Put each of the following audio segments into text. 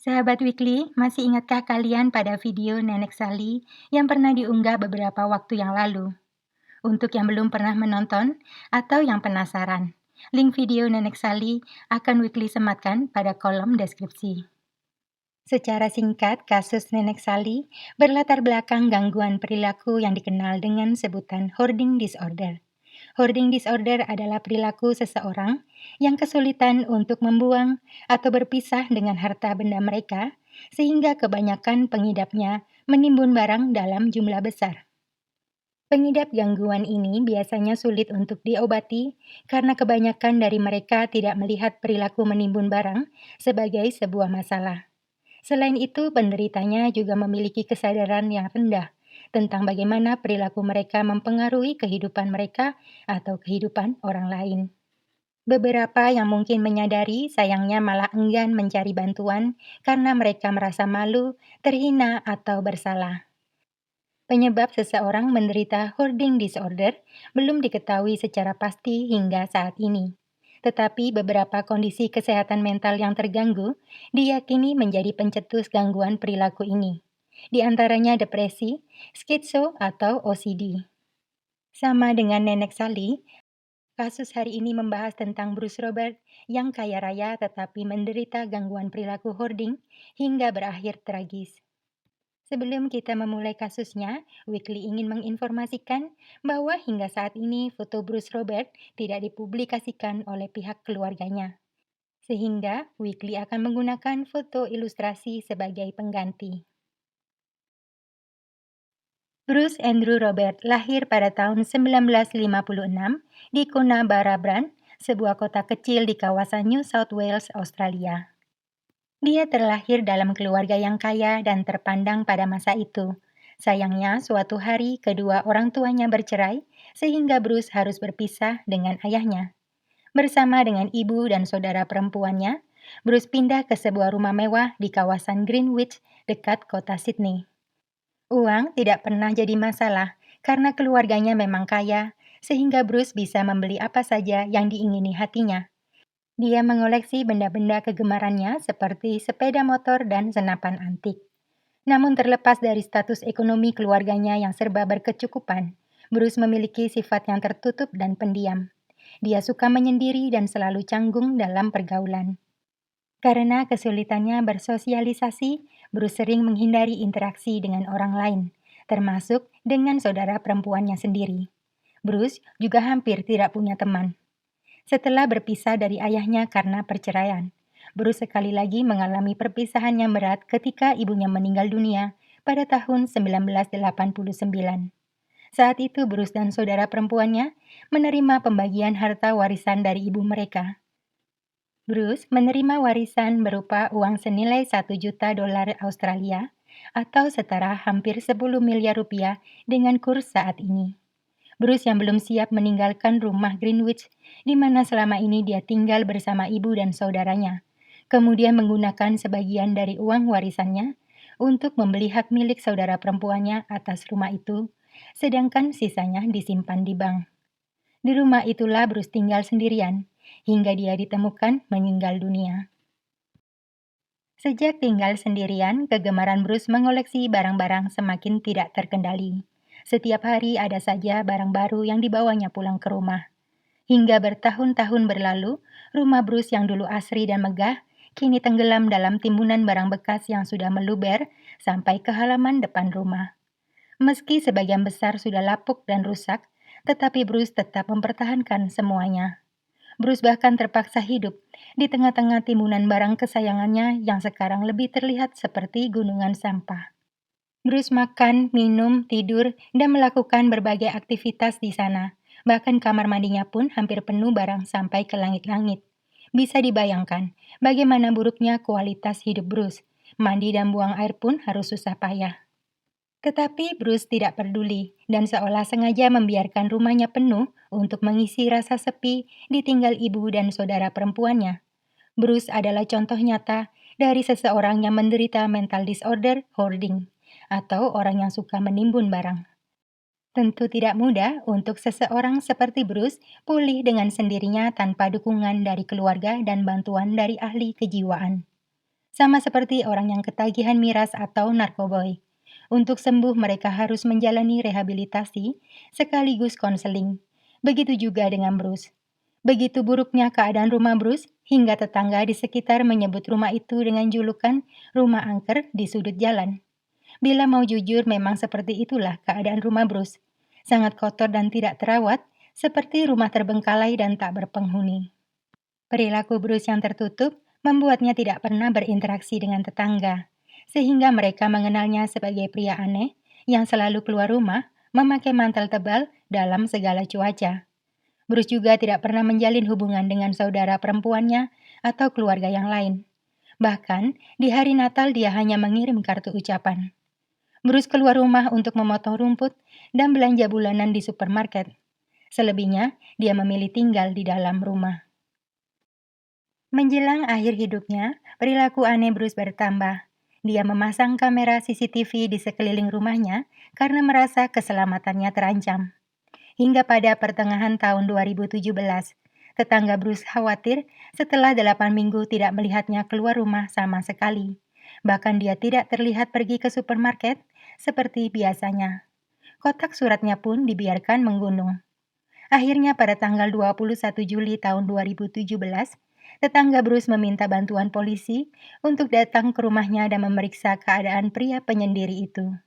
Sahabat Weekly, masih ingatkah kalian pada video Nenek Sally yang pernah diunggah beberapa waktu yang lalu? Untuk yang belum pernah menonton atau yang penasaran, link video Nenek Sally akan Weekly sematkan pada kolom deskripsi. Secara singkat, kasus Nenek Sally berlatar belakang gangguan perilaku yang dikenal dengan sebutan hoarding disorder. Hoarding disorder adalah perilaku seseorang yang kesulitan untuk membuang atau berpisah dengan harta benda mereka, sehingga kebanyakan pengidapnya menimbun barang dalam jumlah besar. Pengidap gangguan ini biasanya sulit untuk diobati karena kebanyakan dari mereka tidak melihat perilaku menimbun barang sebagai sebuah masalah. Selain itu, penderitanya juga memiliki kesadaran yang rendah tentang bagaimana perilaku mereka mempengaruhi kehidupan mereka atau kehidupan orang lain. Beberapa yang mungkin menyadari sayangnya malah enggan mencari bantuan karena mereka merasa malu, terhina, atau bersalah. Penyebab seseorang menderita hoarding disorder belum diketahui secara pasti hingga saat ini. Tetapi beberapa kondisi kesehatan mental yang terganggu diyakini menjadi pencetus gangguan perilaku ini. Di antaranya depresi, skitso, atau OCD. Sama dengan Nenek Sally, kasus hari ini membahas tentang Bruce Robert yang kaya raya tetapi menderita gangguan perilaku hoarding hingga berakhir tragis. Sebelum kita memulai kasusnya, Weekly ingin menginformasikan bahwa hingga saat ini foto Bruce Robert tidak dipublikasikan oleh pihak keluarganya. Sehingga Weekly akan menggunakan foto ilustrasi sebagai pengganti. Bruce Andrew Robert lahir pada tahun 1956 di Coonabarabran, sebuah kota kecil di kawasan New South Wales, Australia. Dia terlahir dalam keluarga yang kaya dan terpandang pada masa itu. Sayangnya, suatu hari kedua orang tuanya bercerai sehingga Bruce harus berpisah dengan ayahnya. Bersama dengan ibu dan saudara perempuannya, Bruce pindah ke sebuah rumah mewah di kawasan Greenwich dekat kota Sydney. Uang tidak pernah jadi masalah karena keluarganya memang kaya, sehingga Bruce bisa membeli apa saja yang diingini hatinya. Dia mengoleksi benda-benda kegemarannya seperti sepeda motor dan senapan antik. Namun terlepas dari status ekonomi keluarganya yang serba berkecukupan, Bruce memiliki sifat yang tertutup dan pendiam. Dia suka menyendiri dan selalu canggung dalam pergaulan. Karena kesulitannya bersosialisasi, Bruce sering menghindari interaksi dengan orang lain, termasuk dengan saudara perempuannya sendiri. Bruce juga hampir tidak punya teman. Setelah berpisah dari ayahnya karena perceraian, Bruce sekali lagi mengalami perpisahan yang berat ketika ibunya meninggal dunia pada tahun 1989. Saat itu Bruce dan saudara perempuannya menerima pembagian harta warisan dari ibu mereka. Bruce menerima warisan berupa uang senilai 1 juta dolar Australia atau setara hampir 10 miliar rupiah dengan kurs saat ini. Bruce yang belum siap meninggalkan rumah Greenwich, di mana selama ini dia tinggal bersama ibu dan saudaranya, kemudian menggunakan sebagian dari uang warisannya untuk membeli hak milik saudara perempuannya atas rumah itu, sedangkan sisanya disimpan di bank. Di rumah itulah Bruce tinggal sendirian, hingga dia ditemukan meninggal dunia. Sejak tinggal sendirian, kegemaran Bruce mengoleksi barang-barang semakin tidak terkendali. Setiap hari ada saja barang baru yang dibawanya pulang ke rumah. Hingga bertahun-tahun berlalu, rumah Bruce yang dulu asri dan megah, kini tenggelam dalam timbunan barang bekas yang sudah meluber sampai ke halaman depan rumah. Meski sebagian besar sudah lapuk dan rusak, tetapi Bruce tetap mempertahankan semuanya. Bruce bahkan terpaksa hidup di tengah-tengah timbunan barang kesayangannya yang sekarang lebih terlihat seperti gunungan sampah. Bruce makan, minum, tidur, dan melakukan berbagai aktivitas di sana, Bahkan kamar mandinya pun hampir penuh barang sampai ke langit-langit. Bisa dibayangkan bagaimana buruknya kualitas hidup Bruce. Mandi dan buang air pun harus susah payah. Tetapi Bruce tidak peduli dan seolah sengaja membiarkan rumahnya penuh untuk mengisi rasa sepi ditinggal ibu dan saudara perempuannya. Bruce adalah contoh nyata dari seseorang yang menderita mental disorder hoarding atau orang yang suka menimbun barang. Tentu tidak mudah untuk seseorang seperti Bruce pulih dengan sendirinya tanpa dukungan dari keluarga dan bantuan dari ahli kejiwaan. Sama seperti orang yang ketagihan miras atau narkoboy. Untuk sembuh mereka harus menjalani rehabilitasi sekaligus konseling. Begitu juga dengan Bruce. Begitu buruknya keadaan rumah Bruce hingga tetangga di sekitar menyebut rumah itu dengan julukan rumah angker di sudut jalan. Bila mau jujur memang seperti itulah keadaan rumah Bruce. Sangat kotor dan tidak terawat, seperti rumah terbengkalai dan tak berpenghuni. Perilaku Bruce yang tertutup membuatnya tidak pernah berinteraksi dengan tetangga, sehingga mereka mengenalnya sebagai pria aneh yang selalu keluar rumah memakai mantel tebal dalam segala cuaca. Bruce juga tidak pernah menjalin hubungan dengan saudara perempuannya atau keluarga yang lain. Bahkan, di hari Natal dia hanya mengirim kartu ucapan. Bruce keluar rumah untuk memotong rumput dan belanja bulanan di supermarket. Selebihnya, dia memilih tinggal di dalam rumah. Menjelang akhir hidupnya, perilaku aneh Bruce bertambah. Dia memasang kamera CCTV di sekeliling rumahnya karena merasa keselamatannya terancam. Hingga pada pertengahan tahun 2017, tetangga Bruce khawatir setelah 8 minggu tidak melihatnya keluar rumah sama sekali. Bahkan dia tidak terlihat pergi ke supermarket seperti biasanya. Kotak suratnya pun dibiarkan menggunung. Akhirnya pada tanggal 21 Juli tahun 2017, tetangga Bruce meminta bantuan polisi untuk datang ke rumahnya dan memeriksa keadaan pria penyendiri itu.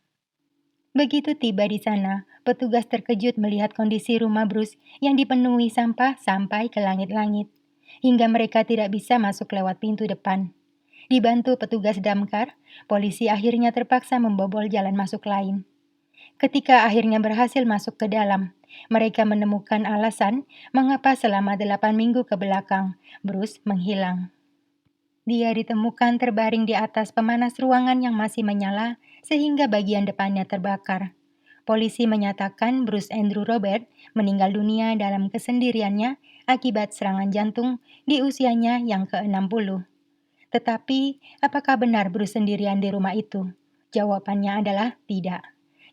Begitu tiba di sana, petugas terkejut melihat kondisi rumah Bruce yang dipenuhi sampah sampai ke langit-langit, hingga mereka tidak bisa masuk lewat pintu depan. Dibantu petugas damkar, polisi akhirnya terpaksa membobol jalan masuk lain. Ketika akhirnya berhasil masuk ke dalam, mereka menemukan alasan mengapa selama 8 minggu ke belakang Bruce menghilang. Dia ditemukan terbaring di atas pemanas ruangan yang masih menyala sehingga bagian depannya terbakar. Polisi menyatakan Bruce Andrew Robert meninggal dunia dalam kesendiriannya akibat serangan jantung di usianya yang ke-60. Tetapi, apakah benar Bruce sendirian di rumah itu? Jawabannya adalah tidak.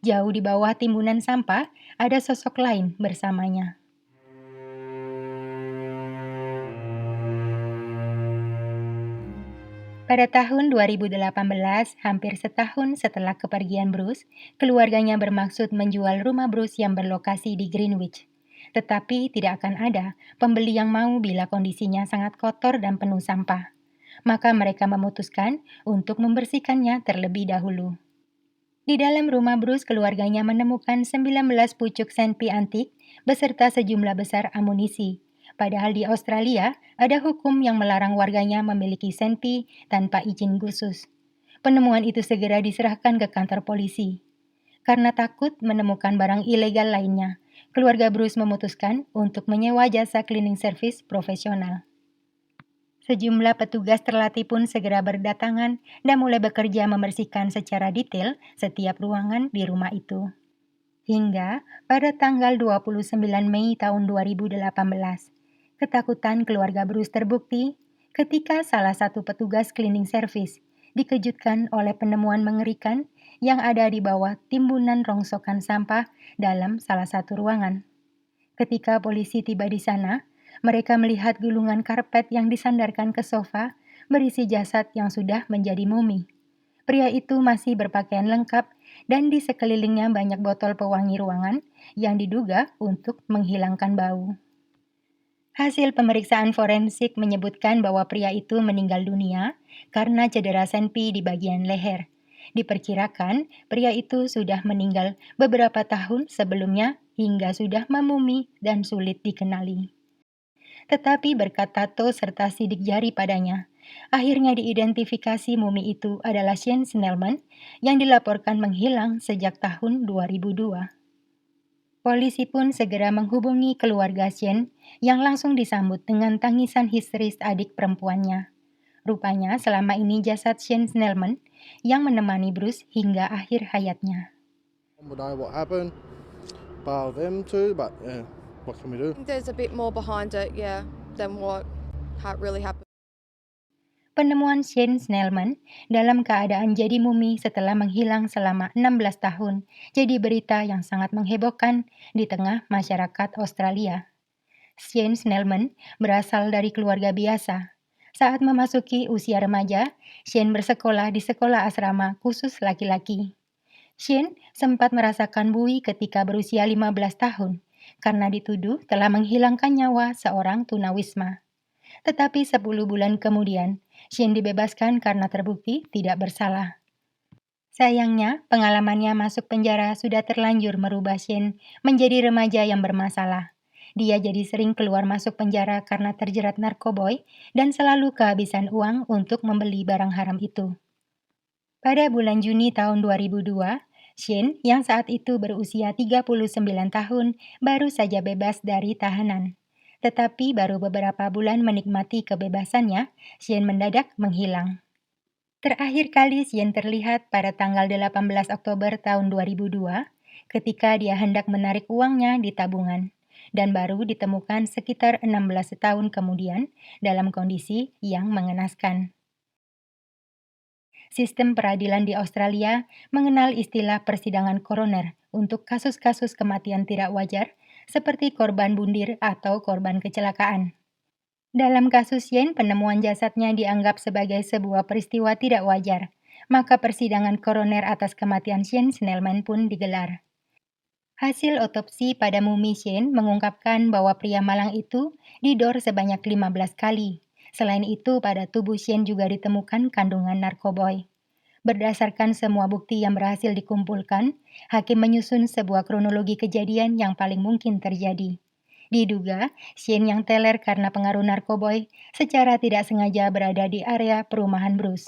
Jauh di bawah timbunan sampah, ada sosok lain bersamanya. Pada tahun 2018, hampir setahun setelah kepergian Bruce, keluarganya bermaksud menjual rumah Bruce yang berlokasi di Greenwich. Tetapi tidak akan ada pembeli yang mau bila kondisinya sangat kotor dan penuh sampah. Maka mereka memutuskan untuk membersihkannya terlebih dahulu. Di dalam rumah Bruce, keluarganya menemukan 19 pucuk senpi antik beserta sejumlah besar amunisi. Padahal di Australia, ada hukum yang melarang warganya memiliki senpi tanpa izin khusus. Penemuan itu segera diserahkan ke kantor polisi. Karena takut menemukan barang ilegal lainnya, keluarga Bruce memutuskan untuk menyewa jasa cleaning service profesional. Sejumlah petugas terlatih pun segera berdatangan dan mulai bekerja membersihkan secara detail setiap ruangan di rumah itu. Hingga pada tanggal 29 Mei tahun 2018, ketakutan keluarga Bruce terbukti ketika salah satu petugas cleaning service dikejutkan oleh penemuan mengerikan yang ada di bawah timbunan rongsokan sampah dalam salah satu ruangan. Ketika polisi tiba di sana, mereka melihat gulungan karpet yang disandarkan ke sofa berisi jasad yang sudah menjadi mumi. Pria itu masih berpakaian lengkap dan di sekelilingnya banyak botol pewangi ruangan yang diduga untuk menghilangkan bau. Hasil pemeriksaan forensik menyebutkan bahwa pria itu meninggal dunia karena cedera senpi di bagian leher. Diperkirakan pria itu sudah meninggal beberapa tahun sebelumnya hingga sudah memumi dan sulit dikenali. Tetapi berkat tato serta sidik jari padanya, akhirnya diidentifikasi mumi itu adalah Shane Snellman yang dilaporkan menghilang sejak tahun 2002. Polisi pun segera menghubungi keluarga Shane yang langsung disambut dengan tangisan histeris adik perempuannya. Rupanya selama ini jasad Shane Snellman yang menemani Bruce hingga akhir hayatnya. We know what happened, bar them two, but yeah, what can we do? I think there's a bit more behind it, yeah, than what really happened. Penemuan Shane Snellman dalam keadaan jadi mumi setelah menghilang selama 16 tahun jadi berita yang sangat menghebohkan di tengah masyarakat Australia. Shane Snellman berasal dari keluarga biasa. Saat memasuki usia remaja, Shane bersekolah di sekolah asrama khusus laki-laki. Shane sempat merasakan bui ketika berusia 15 tahun karena dituduh telah menghilangkan nyawa seorang tunawisma. Tetapi 10 bulan kemudian, Shane dibebaskan karena terbukti tidak bersalah. Sayangnya, pengalamannya masuk penjara sudah terlanjur merubah Shane menjadi remaja yang bermasalah. Dia jadi sering keluar masuk penjara karena terjerat narkoboy dan selalu kehabisan uang untuk membeli barang haram itu. Pada bulan Juni tahun 2002, Shane yang saat itu berusia 39 tahun baru saja bebas dari tahanan. Tetapi baru beberapa bulan menikmati kebebasannya, Shane mendadak menghilang. Terakhir kali Shane terlihat pada tanggal 18 Oktober tahun 2002 ketika dia hendak menarik uangnya di tabungan dan baru ditemukan sekitar 16 tahun kemudian dalam kondisi yang mengenaskan. Sistem peradilan di Australia mengenal istilah persidangan koroner untuk kasus-kasus kematian tidak wajar seperti korban bundir atau korban kecelakaan. Dalam kasus Shane, penemuan jasadnya dianggap sebagai sebuah peristiwa tidak wajar, maka persidangan koroner atas kematian Shane Snellman pun digelar. Hasil otopsi pada mumi Shane mengungkapkan bahwa pria malang itu didor sebanyak 15 kali. Selain itu, pada tubuh Shane juga ditemukan kandungan narkoboy. Berdasarkan semua bukti yang berhasil dikumpulkan, hakim menyusun sebuah kronologi kejadian yang paling mungkin terjadi. Diduga, Shane yang teler karena pengaruh narkoboy secara tidak sengaja berada di area perumahan Bruce.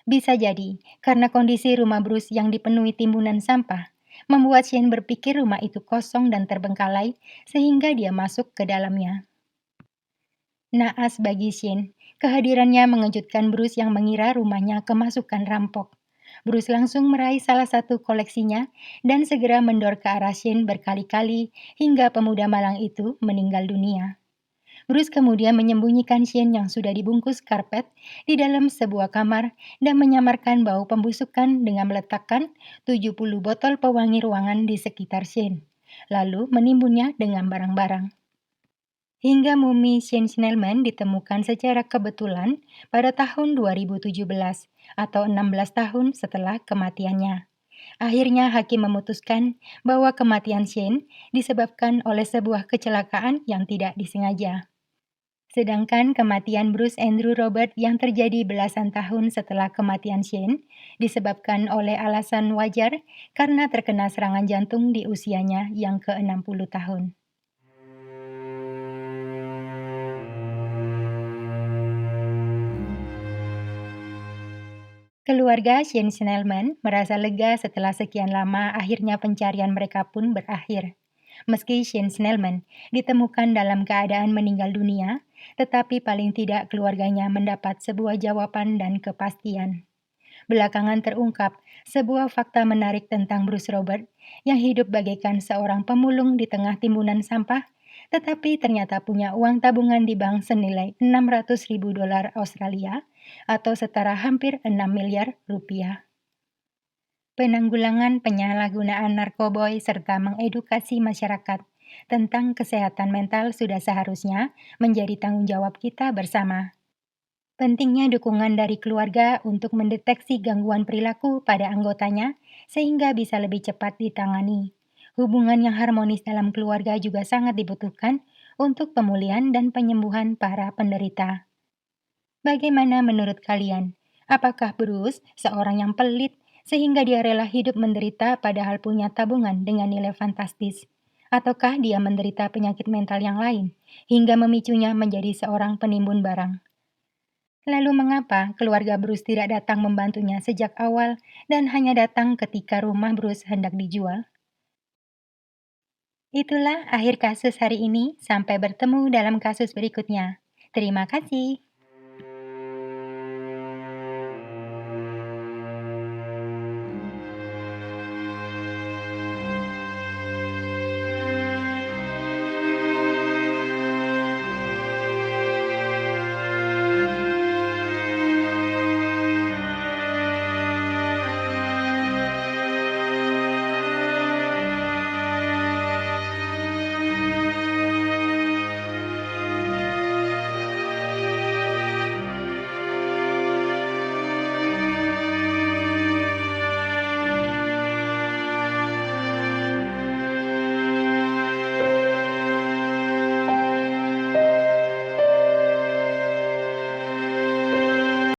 Bisa jadi, karena kondisi rumah Bruce yang dipenuhi timbunan sampah, membuat Shane berpikir rumah itu kosong dan terbengkalai sehingga dia masuk ke dalamnya. Naas bagi Shane, kehadirannya mengejutkan Bruce yang mengira rumahnya kemasukan rampok. Bruce langsung meraih salah satu koleksinya dan segera mendor ke arah Shane berkali-kali hingga pemuda malang itu meninggal dunia. Bruce kemudian menyembunyikan Shane yang sudah dibungkus karpet di dalam sebuah kamar dan menyamarkan bau pembusukan dengan meletakkan 70 botol pewangi ruangan di sekitar Shane, lalu menimbunnya dengan barang-barang. Hingga mumi Shane Snellman ditemukan secara kebetulan pada tahun 2017 atau 16 tahun setelah kematiannya. Akhirnya hakim memutuskan bahwa kematian Shane disebabkan oleh sebuah kecelakaan yang tidak disengaja. Sedangkan kematian Bruce Andrew Robert yang terjadi belasan tahun setelah kematian Shane disebabkan oleh alasan wajar karena terkena serangan jantung di usianya yang ke-60 tahun. Keluarga Shane Snellman merasa lega setelah sekian lama akhirnya pencarian mereka pun berakhir. Meski Shane Snellman ditemukan dalam keadaan meninggal dunia, tetapi paling tidak keluarganya mendapat sebuah jawaban dan kepastian. Belakangan terungkap sebuah fakta menarik tentang Bruce Robert yang hidup bagaikan seorang pemulung di tengah timbunan sampah, tetapi ternyata punya uang tabungan di bank senilai 600.000 dolar Australia atau setara hampir 6 miliar rupiah. Penanggulangan penyalahgunaan narkoboy serta mengedukasi masyarakat tentang kesehatan mental sudah seharusnya menjadi tanggung jawab kita bersama. Pentingnya dukungan dari keluarga untuk mendeteksi gangguan perilaku pada anggotanya sehingga bisa lebih cepat ditangani. Hubungan yang harmonis dalam keluarga juga sangat dibutuhkan untuk pemulihan dan penyembuhan para penderita. Bagaimana menurut kalian? Apakah Bruce seorang yang pelit sehingga dia rela hidup menderita padahal punya tabungan dengan nilai fantastis? Ataukah dia menderita penyakit mental yang lain hingga memicunya menjadi seorang penimbun barang? Lalu mengapa keluarga Bruce tidak datang membantunya sejak awal dan hanya datang ketika rumah Bruce hendak dijual? Itulah akhir kasus hari ini. Sampai bertemu dalam kasus berikutnya. Terima kasih.